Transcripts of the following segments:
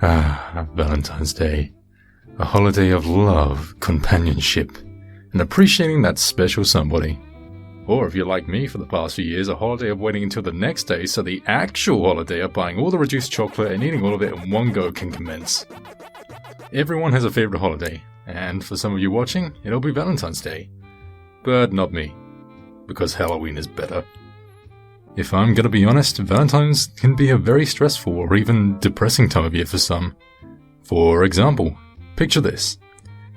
Valentine's Day. A holiday of love, companionship, and appreciating that special somebody. Or if you're like me for the past few years, a holiday of waiting until the next day so the actual holiday of buying all the reduced chocolate and eating all of it in one go can commence. Everyone has a favorite holiday, and for some of you watching, it'll be Valentine's Day. But not me, because Halloween is better. If I'm gonna be honest, Valentine's can be a very stressful or even depressing time of year for some. For example, picture this.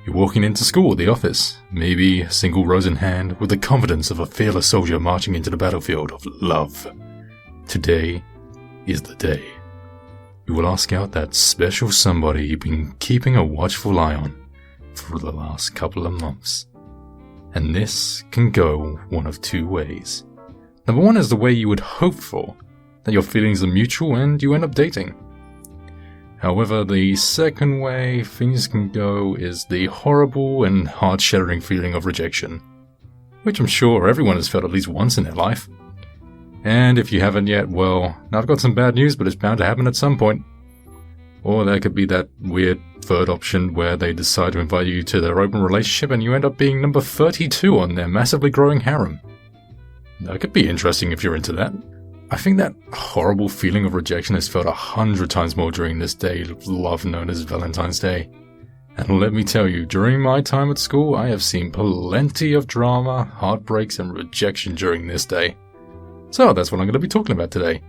You're walking into school or the office, maybe a single rose in hand, with the confidence of a fearless soldier marching into the battlefield of love. Today is the day. You will ask out that special somebody you've been keeping a watchful eye on for the last couple of months. And this can go one of two ways. Number one is the way you would hope for, that your feelings are mutual and you end up dating. However, the second way things can go is the horrible and heart-shattering feeling of rejection, which I'm sure everyone has felt at least once in their life. And if you haven't yet, well, I've got some bad news, but it's bound to happen at some point. Or there could be that weird third option where they decide to invite you to their open relationship and you end up being number 32 on their massively growing harem. That could be interesting if you're into that. I think that horrible feeling of rejection is felt 100 times more during this day of love known as Valentine's Day. And let me tell you, during my time at school, I have seen plenty of drama, heartbreaks, and rejection during this day. So that's what I'm going to be talking about today,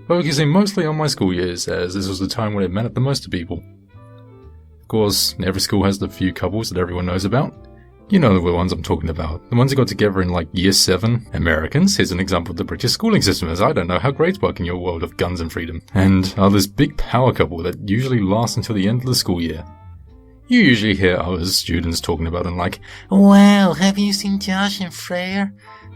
focusing mostly on my school years, as this was the time when it mattered the most to people. Of course, every school has the few couples that everyone knows about. You know the ones I'm talking about, the ones who got together in like year 7. Americans, here's an example of the British schooling system, as I don't know how grades work in your world of guns and freedom. And this big power couple that usually lasts until the end of the school year. You usually hear other students talking about them like, "Wow, have you seen Josh and Freya?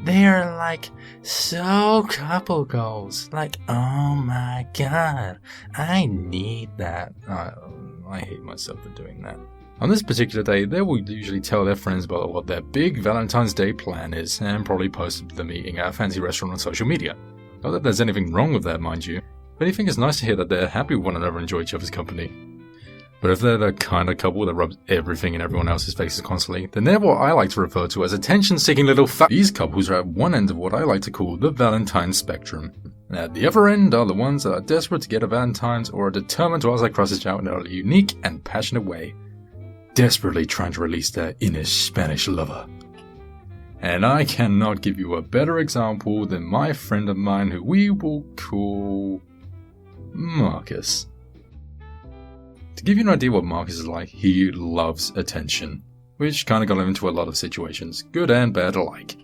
They are like so couple goals. Like, oh my god, I need that." I hate myself for doing that. On this particular day, they will usually tell their friends about what their big Valentine's Day plan is and probably post the meeting at a fancy restaurant on social media. Not that there's anything wrong with that, mind you, but I think it's nice to hear that they're happy with one another and enjoy each other's company. But if they're the kind of couple that rubs everything in everyone else's faces constantly, then they're what I like to refer to as attention-seeking little These couples are at one end of what I like to call the Valentine spectrum. And at the other end are the ones that are desperate to get a Valentine's or are determined to ask their crushes out in a unique and passionate way. Desperately trying to release their inner Spanish lover. And I cannot give you a better example than my friend of mine who we will call Marcus. To give you an idea what Marcus is like, he loves attention, which kind of got him into a lot of situations, good and bad alike.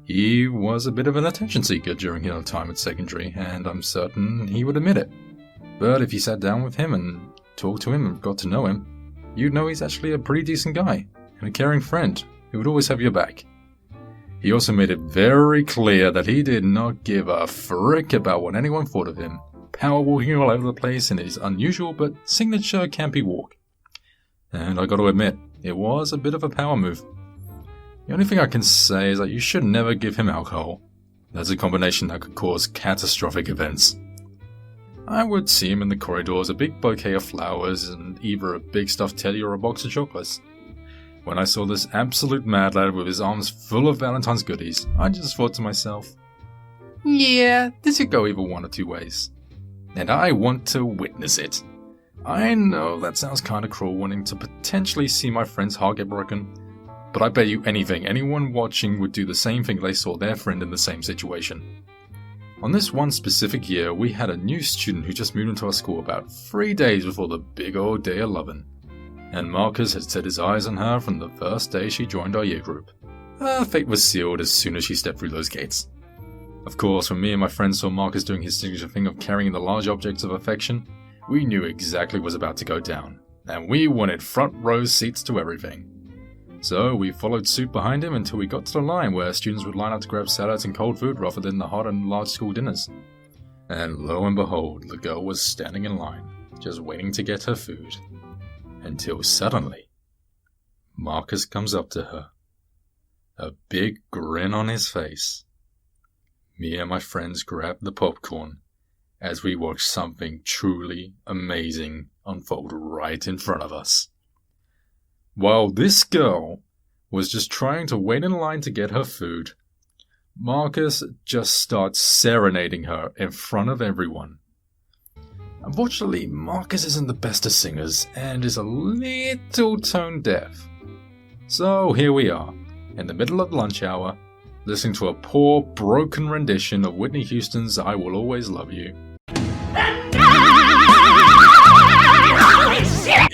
He was a bit of an attention seeker during his time at secondary, and I'm certain he would admit it. But if you sat down with him and talked to him and got to know him, you'd know he's actually a pretty decent guy, and a caring friend, who would always have your back. He also made it very clear that he did not give a frick about what anyone thought of him, power walking all over the place in his unusual but signature campy walk. And I gotta admit, it was a bit of a power move. The only thing I can say is that you should never give him alcohol. That's a combination that could cause catastrophic events. I would see him in the corridors, a big bouquet of flowers, and either a big stuffed teddy or a box of chocolates. When I saw this absolute mad lad with his arms full of Valentine's goodies, I just thought to myself, yeah, this could go either one or two ways. And I want to witness it. I know that sounds kinda cruel, wanting to potentially see my friend's heart get broken, but I bet you anything anyone watching would do the same thing if they saw their friend in the same situation. On this one specific year, we had a new student who just moved into our school about 3 days before the big old day of lovin'. And Marcus had set his eyes on her from the first day she joined our year group. Her fate was sealed as soon as she stepped through those gates. Of course, when me and my friends saw Marcus doing his signature thing of carrying the large objects of affection, we knew exactly what was about to go down, and we wanted front row seats to everything. So we followed suit behind him until we got to the line where students would line up to grab salads and cold food rather than the hot and large school dinners. And lo and behold, the girl was standing in line, just waiting to get her food. Until suddenly, Marcus comes up to her, a big grin on his face. Me and my friends grabbed the popcorn as we watched something truly amazing unfold right in front of us. While this girl was just trying to wait in line to get her food, Marcus just starts serenading her in front of everyone. Unfortunately, Marcus isn't the best of singers and is a little tone deaf. So here we are, in the middle of lunch hour, listening to a poor, broken rendition of Whitney Houston's I Will Always Love You.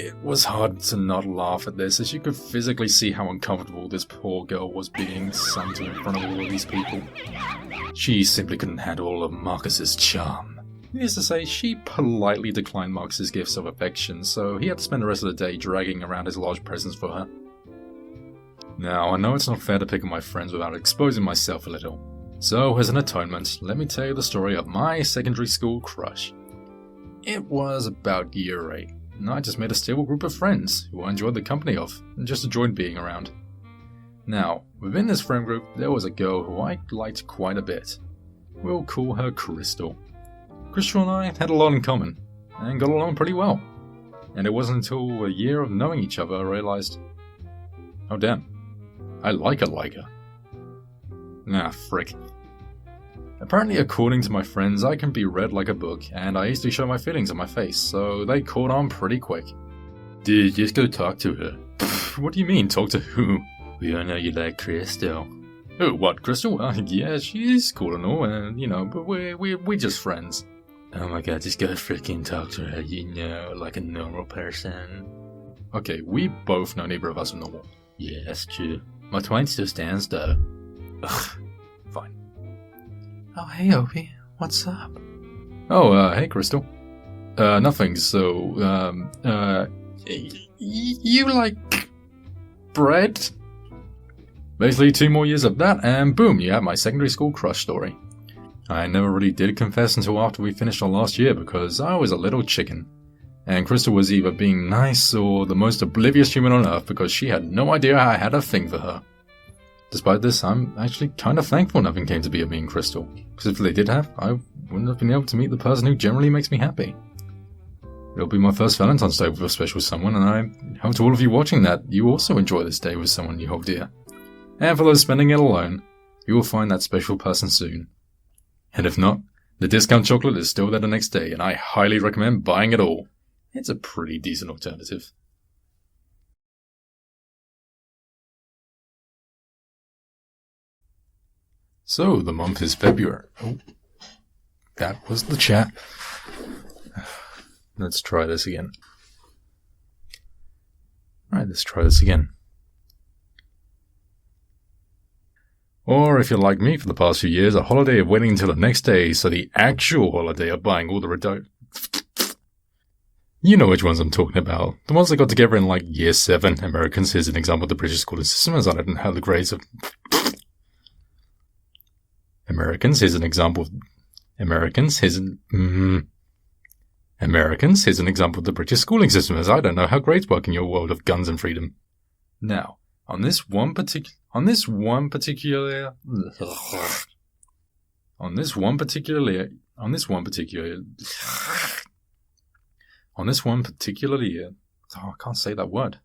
It was hard to not laugh at this, as you could physically see how uncomfortable this poor girl was being sung to in front of all of these people. She simply couldn't handle all of Marcus's charm. Needless to say, she politely declined Marcus's gifts of affection, so he had to spend the rest of the day dragging around his large presents for her. Now, I know it's not fair to pick on my friends without exposing myself a little, so as an atonement, let me tell you the story of my secondary school crush. It was about year 8, and I just made a stable group of friends who I enjoyed the company of, and just enjoyed being around. Now, within this friend group, there was a girl who I liked quite a bit. We'll call her Crystal. Crystal and I had a lot in common, and got along pretty well. And it wasn't until a year of knowing each other I realized, oh damn, I like her. Nah, frick. Apparently, according to my friends, I can be read like a book, and I easily show my feelings on my face, so they caught on pretty quick. Dude, just go talk to her. Pfft, what do you mean, talk to who? We all know you like Crystal. Oh, what, Crystal? Yeah, she's cool and all, and, but we're just friends. Oh my god, just go freaking talk to her, like a normal person. Okay, we both know neither of us are normal. Yeah, that's true. My twine still stands, though. Ugh, fine. Oh, hey, Opie. What's up? Oh, hey, Crystal. Nothing, so, you like bread? Basically, 2 more years of that, and boom, you have my secondary school crush story. I never really did confess until after we finished our last year because I was a little chicken. And Crystal was either being nice or the most oblivious human on earth because she had no idea I had a thing for her. Despite this, I'm actually kind of thankful nothing came to be of me and Crystal, because if they did have, I wouldn't have been able to meet the person who generally makes me happy. It'll be my first Valentine's Day with a special someone, and I hope to all of you watching that you also enjoy this day with someone you hold dear. And for those spending it alone, you will find that special person soon. And if not, the discount chocolate is still there the next day, and I highly recommend buying it all. It's a pretty decent alternative. So, the month is February. Oh, that was the chat. Let's try this again. Alright, let's try this again. Or, if you're like me for the past few years, a holiday of waiting until the next day, so the actual holiday of buying all the You know which ones I'm talking about. The ones that got together in like year 7. Americans, here's an example of the British schooling system, as I didn't have the grades of... Americans, here's an example of... Americans, here's an example of the British schooling system, as I don't know how grades work in your world of guns and freedom. Now, on this one particular year, oh, I can't say that word.